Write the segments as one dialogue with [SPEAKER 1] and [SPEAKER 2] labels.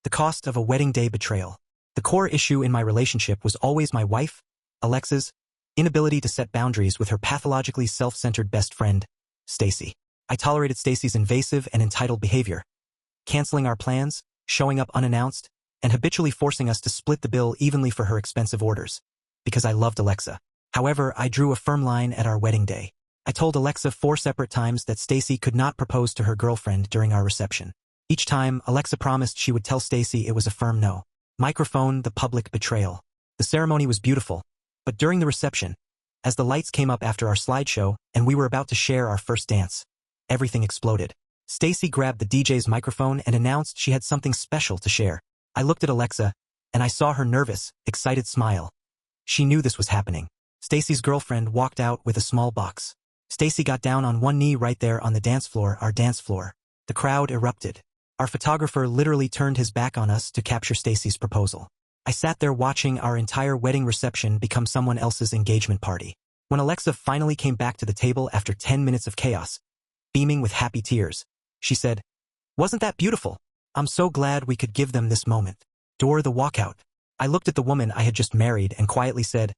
[SPEAKER 1] The cost of a wedding day betrayal. The core issue in my relationship was always my wife, Alexa's, inability to set boundaries with her pathologically self-centered best friend, Stacy. I tolerated Stacy's invasive and entitled behavior, canceling our plans, showing up unannounced, and habitually forcing us to split the bill evenly for her expensive orders, because I loved Alexa. However, I drew a firm line at our wedding day. I told Alexa 4 separate times that Stacy could not propose to her girlfriend during our reception. Each time, Alexa promised she would tell Stacy it was a firm no. Microphone, the public betrayal. The ceremony was beautiful, but during the reception, as the lights came up after our slideshow and we were about to share our first dance, everything exploded. Stacy grabbed the DJ's microphone and announced she had something special to share. I looked at Alexa, and I saw her nervous, excited smile. She knew this was happening. Stacy's girlfriend walked out with a small box. Stacy got down on one knee right there on the dance floor, our dance floor. The crowd erupted. Our photographer literally turned his back on us to capture Stacy's proposal. I sat there watching our entire wedding reception become someone else's engagement party. When Alexa finally came back to the table after 10 minutes of chaos, beaming with happy tears, she said, "Wasn't that beautiful? I'm so glad we could give them this moment." Door the walkout. I looked at the woman I had just married and quietly said,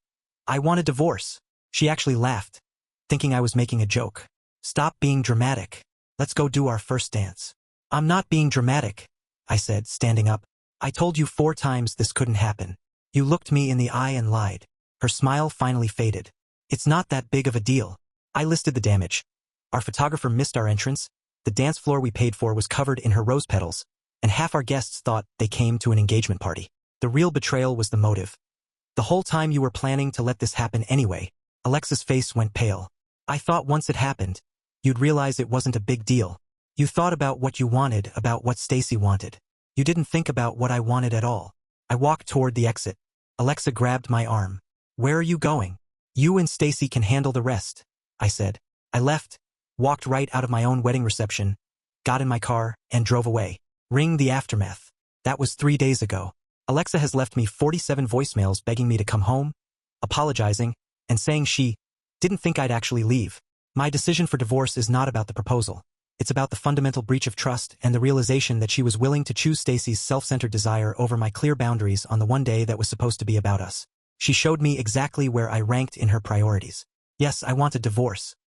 [SPEAKER 1] "I want a divorce." She actually laughed, thinking I was making a joke. "Stop being dramatic. Let's go do our first dance." "I'm not being dramatic," I said, standing up. "I told you 4 times this couldn't happen. You looked me in the eye and lied." Her smile finally faded. "It's not that big of a deal." I listed the damage. Our photographer missed our entrance, the dance floor we paid for was covered in her rose petals, and half our guests thought they came to an engagement party. The real betrayal was the motive. "The whole time you were planning to let this happen anyway." Alexa's face went pale. "I thought once it happened, you'd realize it wasn't a big deal. You thought about what you wanted, about what Stacy wanted. You didn't think about what I wanted at all." I walked toward the exit. Alexa grabbed my arm. "Where are you going?" "You and Stacy can handle the rest," I said. I left, walked right out of my own wedding reception, got in my car, and drove away. Ring the aftermath. That was 3 days ago. Alexa has left me 47 voicemails begging me to come home, apologizing, and saying she didn't think I'd actually leave. My decision for divorce is not about the proposal. It's about the fundamental breach of trust and the realization that she was willing to choose Stacy's self-centered desire over my clear boundaries on the one day that was supposed to be about us. She showed me exactly where I ranked in her priorities. Yes, I want a divorce.